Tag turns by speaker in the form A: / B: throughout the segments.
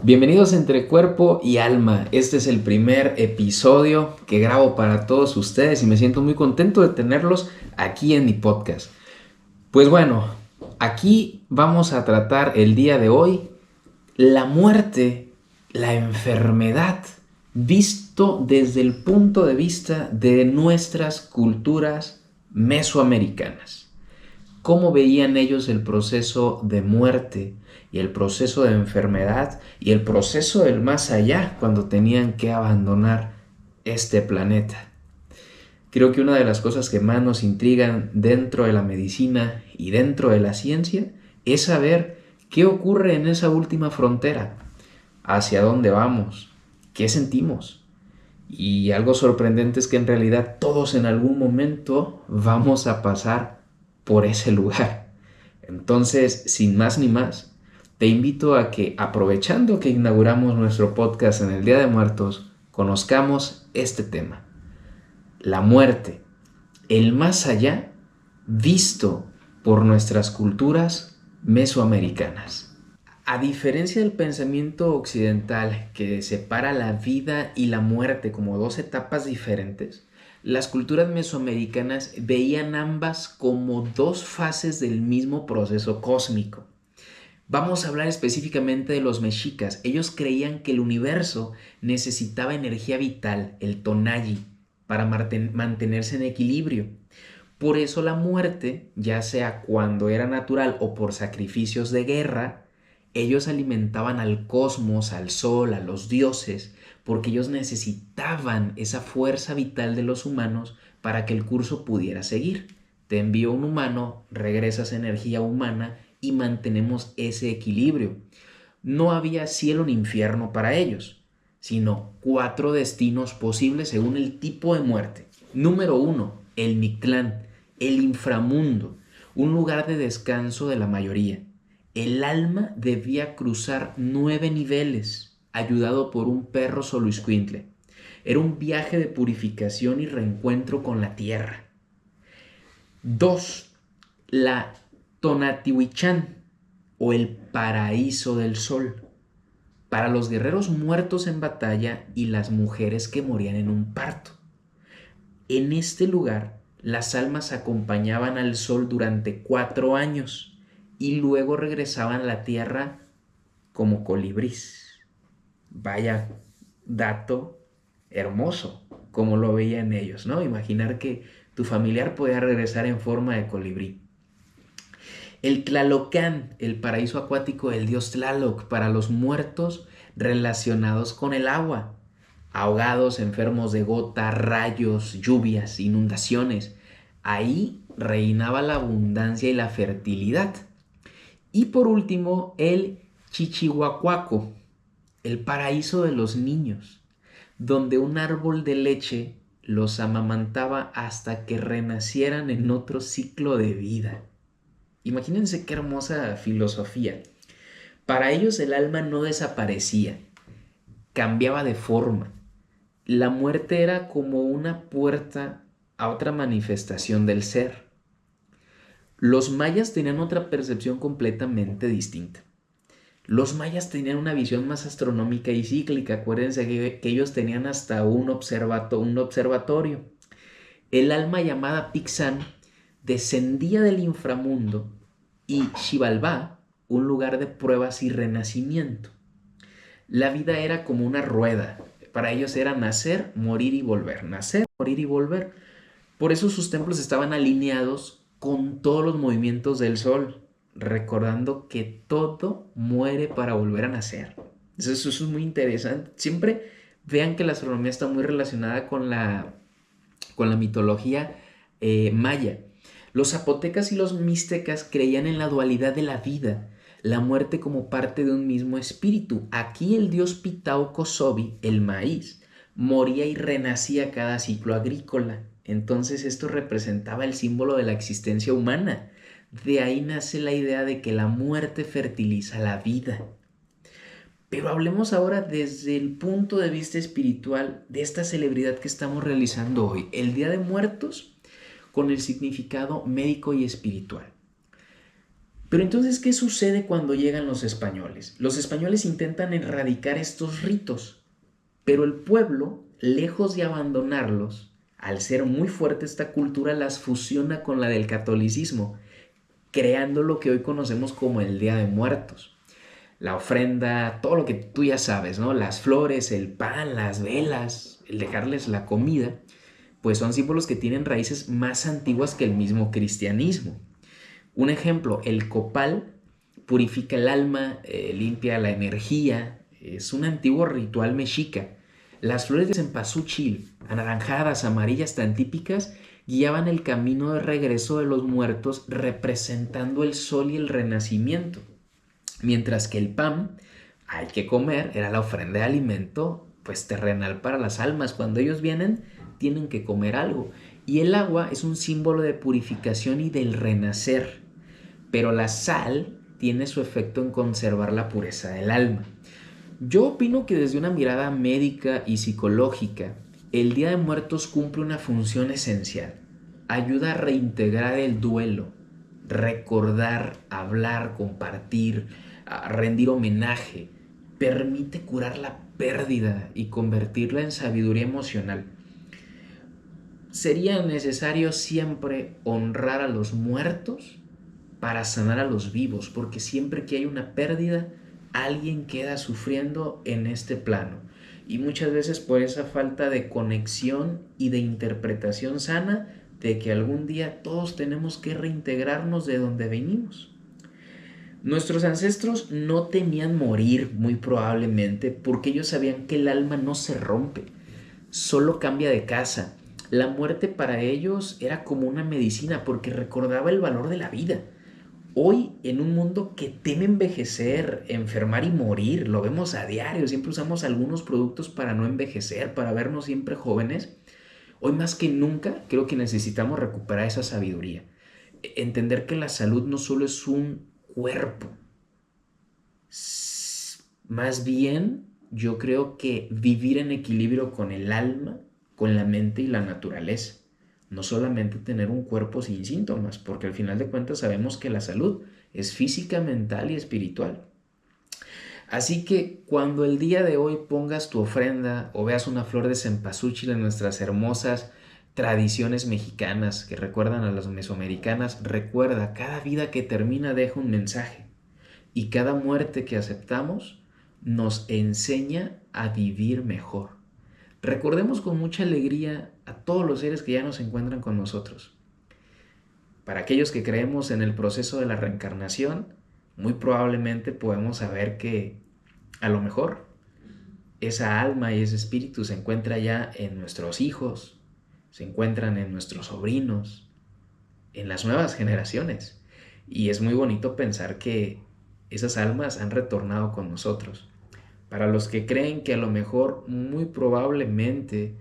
A: Bienvenidos entre cuerpo y alma. Este es el primer episodio que grabo para todos ustedes y me siento muy contento de tenerlos aquí en mi podcast. Pues bueno, aquí vamos a tratar el día de hoy la muerte, la enfermedad, visto desde el punto de vista de nuestras culturas mesoamericanas. Cómo veían ellos el proceso de muerte y el proceso de enfermedad y el proceso del más allá cuando tenían que abandonar este planeta. Creo que una de las cosas que más nos intrigan dentro de la medicina y dentro de la ciencia es saber qué ocurre en esa última frontera, hacia dónde vamos, qué sentimos. Y algo sorprendente es que en realidad todos en algún momento vamos a pasar por ese lugar. Entonces, sin más ni más, te invito a que, aprovechando que inauguramos nuestro podcast en el Día de Muertos, conozcamos este tema, la muerte, el más allá, visto por nuestras culturas mesoamericanas. A diferencia del pensamiento occidental que separa la vida y la muerte como dos etapas diferentes, las culturas mesoamericanas veían ambas como dos fases del mismo proceso cósmico. Vamos a hablar específicamente de los mexicas. Ellos creían que el universo necesitaba energía vital, el tonalli, para mantenerse en equilibrio. Por eso la muerte, ya sea cuando era natural o por sacrificios de guerra, ellos alimentaban al cosmos, al sol, a los dioses, porque ellos necesitaban esa fuerza vital de los humanos para que el curso pudiera seguir. Te envío un humano, regresas energía humana y mantenemos ese equilibrio. No había cielo ni infierno para ellos, sino 4 destinos posibles según el tipo de muerte. Número 1, el Mictlán, el inframundo, un lugar de descanso de la mayoría. El alma debía cruzar 9 niveles, ayudado por un perro Xoloitzcuintle. Era un viaje de purificación y reencuentro con la tierra. 2, la Tonatiuhicán, o el paraíso del sol, para los guerreros muertos en batalla y las mujeres que morían en un parto. En este lugar, las almas acompañaban al sol durante 4 años y luego regresaban a la tierra como colibrís. Vaya dato hermoso, como lo veían ellos, ¿no? Imaginar que tu familiar podía regresar en forma de colibrí. El Tlalocán, el paraíso acuático del dios Tlaloc, para los muertos relacionados con el agua, ahogados, enfermos de gota, rayos, lluvias, inundaciones. Ahí reinaba la abundancia y la fertilidad. Y por último, el Chichihuacuaco, el paraíso de los niños, donde un árbol de leche los amamantaba hasta que renacieran en otro ciclo de vida. Imagínense qué hermosa filosofía. Para ellos el alma no desaparecía, cambiaba de forma. La muerte era como una puerta a otra manifestación del ser. Los mayas tenían otra percepción completamente distinta. Los mayas tenían una visión más astronómica y cíclica. Acuérdense que ellos tenían hasta un observatorio. El alma llamada Pixán descendía del inframundo y Xibalbá, un lugar de pruebas y renacimiento. La vida era como una rueda. Para ellos era nacer, morir y volver. Nacer, morir y volver. Por eso sus templos estaban alineados con todos los movimientos del sol, recordando que todo muere para volver a nacer. Eso es muy interesante. Siempre vean que la astronomía está muy relacionada con la mitología maya. Los zapotecas y los mixtecas creían en la dualidad de la vida, la muerte como parte de un mismo espíritu. Aquí el dios Pitauco-Sobi, el maíz, moría y renacía cada ciclo agrícola. Entonces esto representaba el símbolo de la existencia humana. De ahí nace la idea de que la muerte fertiliza la vida. Pero hablemos ahora desde el punto de vista espiritual de esta celebridad que estamos realizando hoy, el Día de Muertos, con el significado médico y espiritual. Pero entonces, ¿qué sucede cuando llegan los españoles? Los españoles intentan erradicar estos ritos, pero el pueblo, lejos de abandonarlos, al ser muy fuerte esta cultura, las fusiona con la del catolicismo, creando lo que hoy conocemos como el Día de Muertos. La ofrenda, todo lo que tú ya sabes, ¿no? Las flores, el pan, las velas, el dejarles la comida, pues son símbolos que tienen raíces más antiguas que el mismo cristianismo. Un ejemplo, el copal purifica el alma, limpia la energía, es un antiguo ritual mexica. Las flores de cempasúchil, anaranjadas, amarillas, tan típicas, guiaban el camino de regreso de los muertos, representando el sol y el renacimiento. Mientras que el pan, hay que comer, era la ofrenda de alimento, pues terrenal para las almas. Cuando ellos vienen, tienen que comer algo. Y el agua es un símbolo de purificación y del renacer. Pero la sal tiene su efecto en conservar la pureza del alma. Yo opino que desde una mirada médica y psicológica, el Día de Muertos cumple una función esencial. Ayuda a reintegrar el duelo, recordar, hablar, compartir, a rendir homenaje. Permite curar la pérdida y convertirla en sabiduría emocional. Sería necesario siempre honrar a los muertos para sanar a los vivos, porque siempre que hay una pérdida, alguien queda sufriendo en este plano. Y muchas veces por esa falta de conexión y de interpretación sana de que algún día todos tenemos que reintegrarnos de donde venimos. Nuestros ancestros no temían morir, muy probablemente, porque ellos sabían que el alma no se rompe, solo cambia de casa. La muerte para ellos era como una medicina porque recordaba el valor de la vida. Hoy, en un mundo que teme envejecer, enfermar y morir, lo vemos a diario, siempre usamos algunos productos para no envejecer, para vernos siempre jóvenes. Hoy más que nunca creo que necesitamos recuperar esa sabiduría. Entender que la salud no solo es un cuerpo, más bien yo creo que vivir en equilibrio con el alma, con la mente y la naturaleza. No solamente tener un cuerpo sin síntomas, porque al final de cuentas sabemos que la salud es física, mental y espiritual. Así que cuando el día de hoy pongas tu ofrenda o veas una flor de cempasúchil en nuestras hermosas tradiciones mexicanas que recuerdan a las mesoamericanas, recuerda, cada vida que termina deja un mensaje y cada muerte que aceptamos nos enseña a vivir mejor. Recordemos con mucha alegría a todos los seres que ya no se encuentran con nosotros. Para aquellos que creemos en el proceso de la reencarnación, muy probablemente podemos saber que a lo mejor esa alma y ese espíritu se encuentra ya en nuestros hijos, se encuentran en nuestros sobrinos, en las nuevas generaciones. Y es muy bonito pensar que esas almas han retornado con nosotros. Para los que creen que a lo mejor, muy probablemente,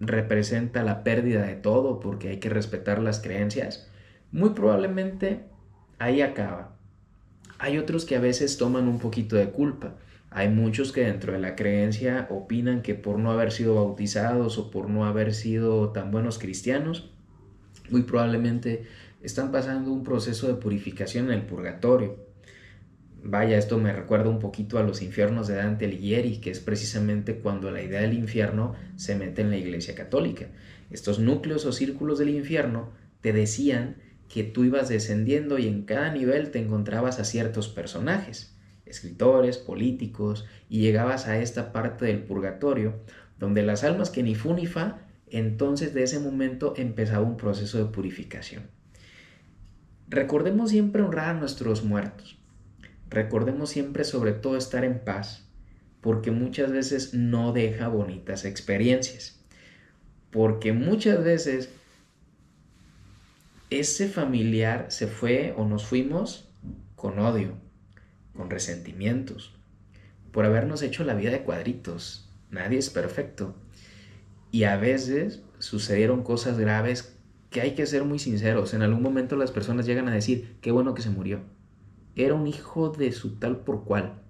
A: representa la pérdida de todo porque hay que respetar las creencias, muy probablemente ahí acaba. Hay otros que a veces toman un poquito de culpa. Hay muchos que dentro de la creencia opinan que por no haber sido bautizados o por no haber sido tan buenos cristianos, muy probablemente están pasando un proceso de purificación en el purgatorio. Vaya, esto me recuerda un poquito a los infiernos de Dante Alighieri, que es precisamente cuando la idea del infierno se mete en la Iglesia Católica. Estos núcleos o círculos del infierno te decían que tú ibas descendiendo y en cada nivel te encontrabas a ciertos personajes, escritores, políticos, y llegabas a esta parte del purgatorio, donde las almas que ni fu ni fa, entonces de ese momento empezaba un proceso de purificación. Recordemos siempre honrar a nuestros muertos. Recordemos siempre sobre todo estar en paz, porque muchas veces no deja bonitas experiencias. Porque muchas veces ese familiar se fue o nos fuimos con odio, con resentimientos, por habernos hecho la vida de cuadritos. Nadie es perfecto. Y a veces sucedieron cosas graves que hay que ser muy sinceros. En algún momento las personas llegan a decir, qué bueno que se murió. Era un hijo de su tal por cual.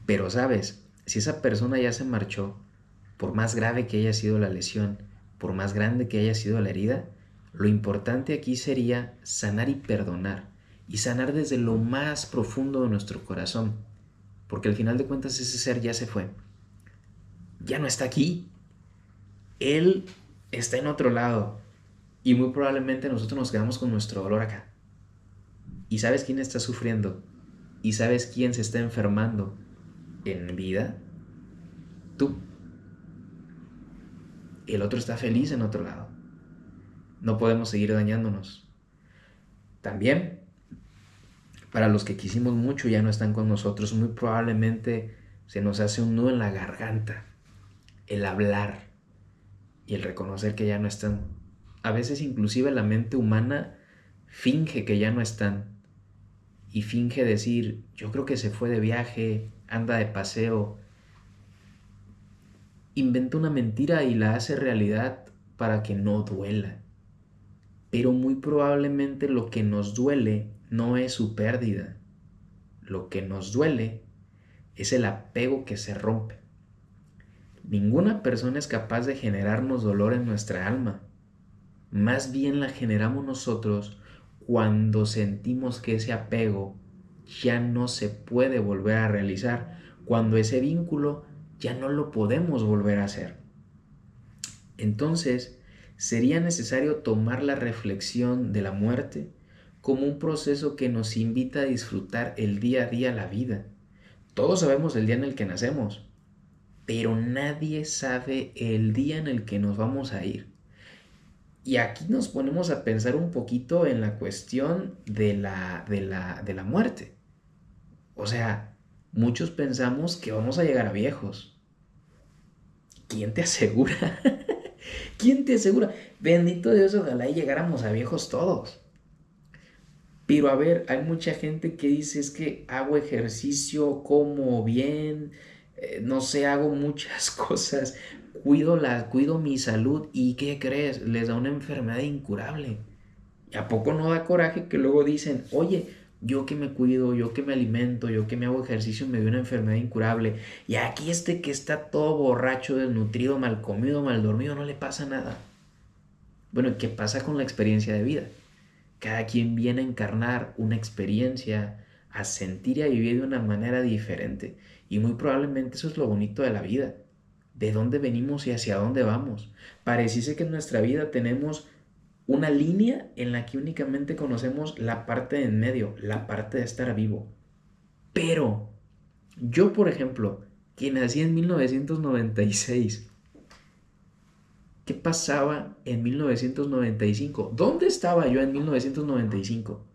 A: Pero sabes, si esa persona ya se marchó, por más grave que haya sido la lesión, por más grande que haya sido la herida, Lo importante aquí sería sanar y perdonar, y sanar desde lo más profundo de nuestro corazón, porque al final de cuentas ese ser ya se fue, ya no está aquí, él está en otro lado, y muy probablemente nosotros nos quedamos con nuestro dolor acá. ¿Y sabes quién está sufriendo? ¿Y sabes quién se está enfermando en vida? Tú. El otro está feliz en otro lado. No podemos seguir dañándonos. También, para los que quisimos mucho y ya no están con nosotros, muy probablemente se nos hace un nudo en la garganta el hablar y el reconocer que ya no están. A veces inclusive la mente humana finge que ya no están y finge decir, yo creo que se fue de viaje, anda de paseo. Inventa una mentira y la hace realidad para que no duela. Pero muy probablemente lo que nos duele no es su pérdida. Lo que nos duele es el apego que se rompe. Ninguna persona es capaz de generarnos dolor en nuestra alma. Más bien la generamos nosotros cuando sentimos que ese apego ya no se puede volver a realizar, cuando ese vínculo ya no lo podemos volver a hacer. Entonces, sería necesario tomar la reflexión de la muerte como un proceso que nos invita a disfrutar el día a día la vida. Todos sabemos el día en el que nacemos, pero nadie sabe el día en el que nos vamos a ir. Y aquí nos ponemos a pensar un poquito en la cuestión de la muerte. O sea, muchos pensamos que vamos a llegar a viejos. ¿Quién te asegura? ¿Quién te asegura? Bendito Dios, ojalá y llegáramos a viejos todos. Pero a ver, hay mucha gente que dice es que hago ejercicio, como bien, no sé, hago muchas cosas, cuido mi salud y ¿qué crees? Les da una enfermedad incurable. ¿Y a poco no da coraje que luego dicen, oye, yo que me cuido, yo que me alimento, yo que me hago ejercicio me dio una enfermedad incurable? Y aquí este que está todo borracho, desnutrido, mal comido, mal dormido, no le pasa nada. Bueno, ¿qué pasa con la experiencia de vida? Cada quien viene a encarnar una experiencia, a sentir y a vivir de una manera diferente. Y muy probablemente eso es lo bonito de la vida. De dónde venimos y hacia dónde vamos. Pareciese que en nuestra vida tenemos una línea en la que únicamente conocemos la parte de en medio, la parte de estar vivo. Pero yo, por ejemplo, que nací en 1996, ¿qué pasaba en 1995? ¿Dónde estaba yo en 1995?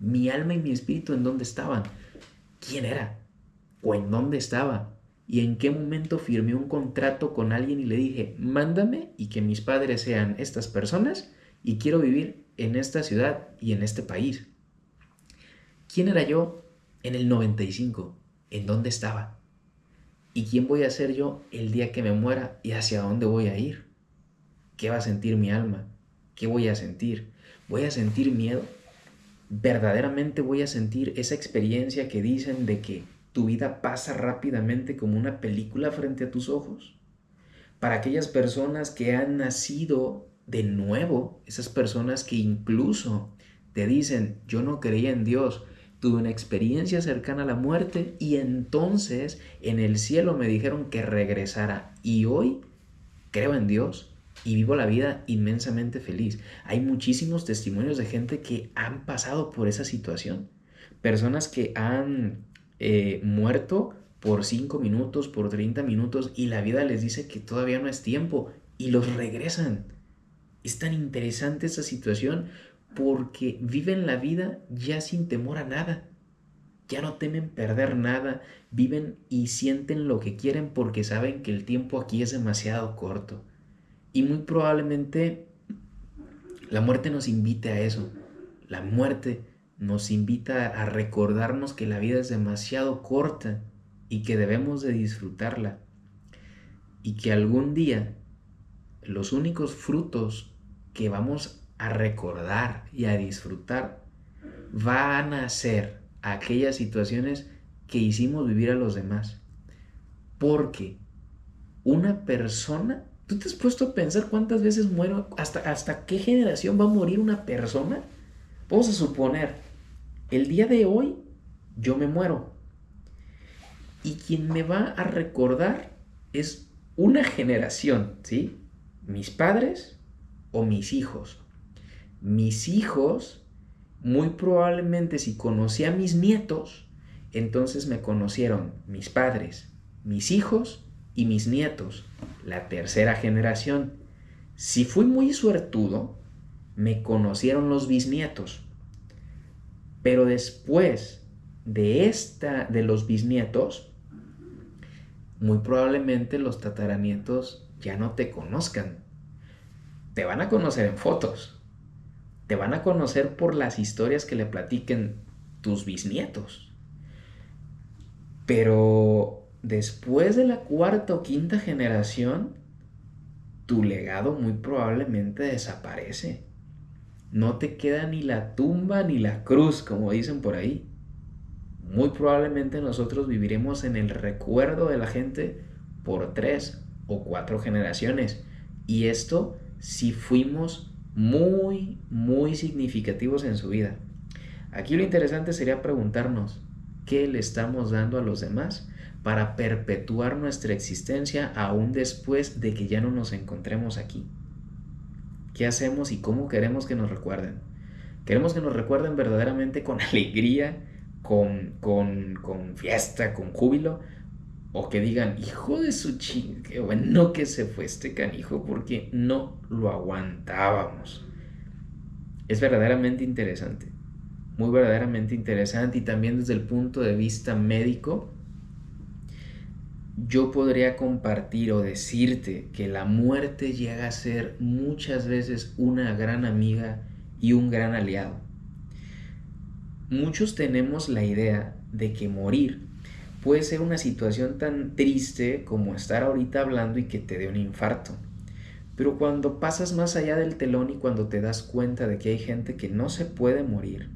A: Mi alma y mi espíritu, ¿en dónde estaban? ¿Quién era? ¿O en dónde estaba? ¿Y en qué momento firmé un contrato con alguien y le dije, mándame y que mis padres sean estas personas y quiero vivir en esta ciudad y en este país? ¿Quién era yo en el 95? ¿En dónde estaba? ¿Y quién voy a ser yo el día que me muera y hacia dónde voy a ir? ¿Qué va a sentir mi alma? ¿Qué voy a sentir? ¿Voy a sentir miedo? ¿Verdaderamente voy a sentir esa experiencia que dicen de que tu vida pasa rápidamente como una película frente a tus ojos? Para aquellas personas que han nacido de nuevo, esas personas que incluso te dicen, yo no creía en Dios, tuve una experiencia cercana a la muerte y entonces en el cielo me dijeron que regresara y hoy creo en Dios y vivo la vida inmensamente feliz. Hay muchísimos testimonios de gente que han pasado por esa situación. Personas que han muerto por 5 minutos, por 30 minutos y la vida les dice que todavía no es tiempo y los regresan. Es tan interesante esa situación porque viven la vida ya sin temor a nada. Ya no temen perder nada, viven y sienten lo que quieren porque saben que el tiempo aquí es demasiado corto. Y muy probablemente la muerte nos invite a eso. La muerte nos invita a recordarnos que la vida es demasiado corta y que debemos de disfrutarla. Y que algún día los únicos frutos que vamos a recordar y a disfrutar van a ser aquellas situaciones que hicimos vivir a los demás. Porque una persona ¿Tú te has puesto a pensar cuántas veces muero? ¿Hasta qué generación va a morir una persona? Vamos a suponer, el día de hoy yo me muero. Y quien me va a recordar es una generación, ¿sí? Mis padres o mis hijos. Mis hijos, muy probablemente si conocí a mis nietos, entonces me conocieron mis padres, mis hijos y mis nietos, la tercera generación. Si fui muy suertudo, me conocieron los bisnietos. Pero después de los bisnietos, muy probablemente los tataranietos ya no te conozcan. Te van a conocer en fotos. Te van a conocer por las historias que le platiquen tus bisnietos. Pero después de la cuarta o quinta generación, tu legado muy probablemente desaparece. No te queda ni la tumba ni la cruz, como dicen por ahí. Muy probablemente nosotros viviremos en el recuerdo de la gente por 3 o 4 generaciones. Y esto si fuimos muy, muy significativos en su vida. Aquí lo interesante sería preguntarnos, ¿qué le estamos dando a los demás para perpetuar nuestra existencia aún después de que ya no nos encontremos aquí? ¿Qué hacemos y cómo queremos que nos recuerden? ¿Queremos que nos recuerden verdaderamente con alegría, con fiesta, con júbilo? O que digan, hijo de su ching, qué bueno que se fue este canijo porque no lo aguantábamos. Es verdaderamente interesante, muy verdaderamente interesante, y también desde el punto de vista médico, yo podría compartir o decirte que la muerte llega a ser muchas veces una gran amiga y un gran aliado. Muchos tenemos la idea de que morir puede ser una situación tan triste como estar ahorita hablando y que te dé un infarto. Pero cuando pasas más allá del telón y cuando te das cuenta de que hay gente que no se puede morir,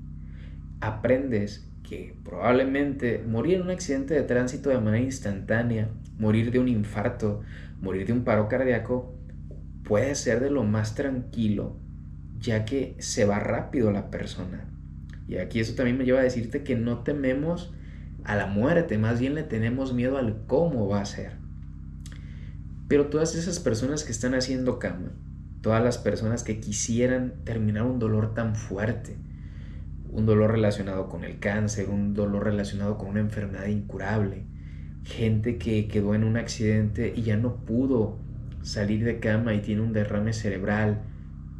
A: aprendes que probablemente morir en un accidente de tránsito de manera instantánea, morir de un infarto, morir de un paro cardíaco, puede ser de lo más tranquilo, ya que se va rápido la persona. Y aquí eso también me lleva a decirte que no tememos a la muerte, más bien le tenemos miedo al cómo va a ser. Pero todas esas personas que están haciendo cama, todas las personas que quisieran terminar un dolor tan fuerte, un dolor relacionado con el cáncer, un dolor relacionado con una enfermedad incurable, gente que quedó en un accidente y ya no pudo salir de cama y tiene un derrame cerebral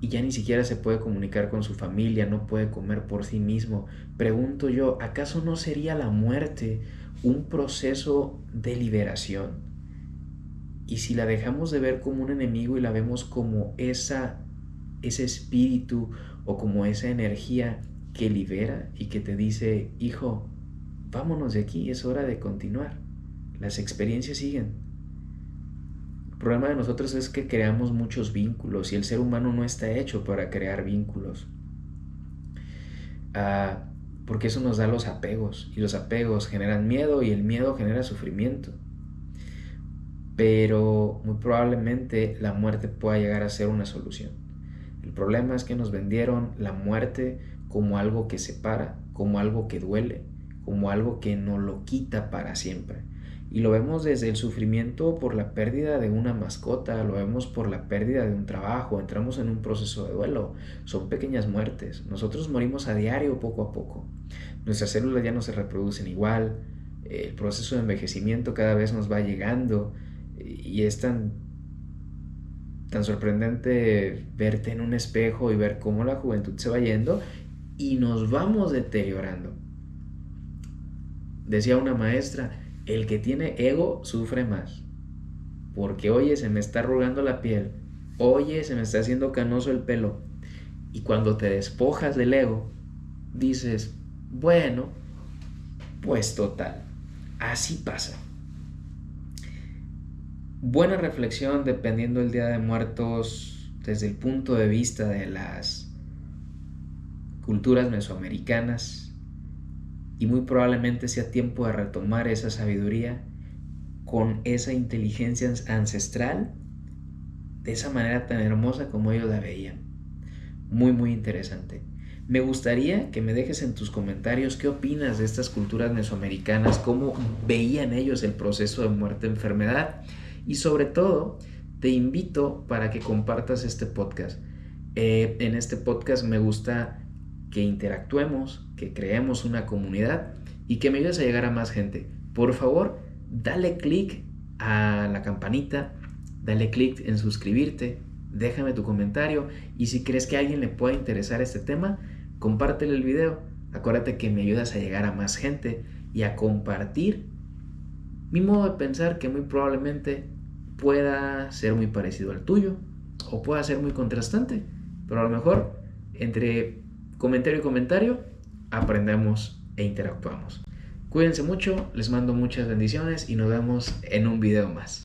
A: y ya ni siquiera se puede comunicar con su familia, no puede comer por sí mismo. Pregunto yo, ¿acaso no sería la muerte un proceso de liberación? Y si la dejamos de ver como un enemigo y la vemos como ese espíritu o como esa energía que libera y que te dice, hijo, vámonos de aquí, es hora de continuar. Las experiencias siguen. El problema de nosotros es que creamos muchos vínculos y el ser humano no está hecho para crear vínculos. Porque eso nos da los apegos y los apegos generan miedo y el miedo genera sufrimiento. Pero muy probablemente la muerte pueda llegar a ser una solución. El problema es que nos vendieron la muerte como algo que separa, como algo que duele, como algo que nos lo quita para siempre. Y lo vemos desde el sufrimiento por la pérdida de una mascota, lo vemos por la pérdida de un trabajo, entramos en un proceso de duelo, son pequeñas muertes. Nosotros morimos a diario poco a poco. Nuestras células ya no se reproducen igual, el proceso de envejecimiento cada vez nos va llegando y es tan sorprendente verte en un espejo y ver cómo la juventud se va yendo y nos vamos deteriorando. Decía una maestra, el que tiene ego sufre más, porque oye, se me está arrugando la piel, oye, se me está haciendo canoso el pelo, y cuando te despojas del ego, dices, bueno, pues total, así pasa. Buena reflexión dependiendo del Día de Muertos desde el punto de vista de las culturas mesoamericanas, y muy probablemente sea tiempo de retomar esa sabiduría con esa inteligencia ancestral de esa manera tan hermosa como ellos la veían. Muy, muy interesante. Me gustaría que me dejes en tus comentarios qué opinas de estas culturas mesoamericanas, cómo veían ellos el proceso de muerte-enfermedad y sobre todo te invito para que compartas este podcast. En este podcast me gusta que interactuemos, que creemos una comunidad y que me ayudes a llegar a más gente. Por favor, dale click a la campanita, dale click en suscribirte, déjame tu comentario y si crees que a alguien le pueda interesar este tema, compártele el video. Acuérdate que me ayudas a llegar a más gente y a compartir mi modo de pensar, que muy probablemente pueda ser muy parecido al tuyo o pueda ser muy contrastante, pero a lo mejor entre comentario y comentario aprendemos e interactuamos. Cuídense mucho, les mando muchas bendiciones y nos vemos en un video más.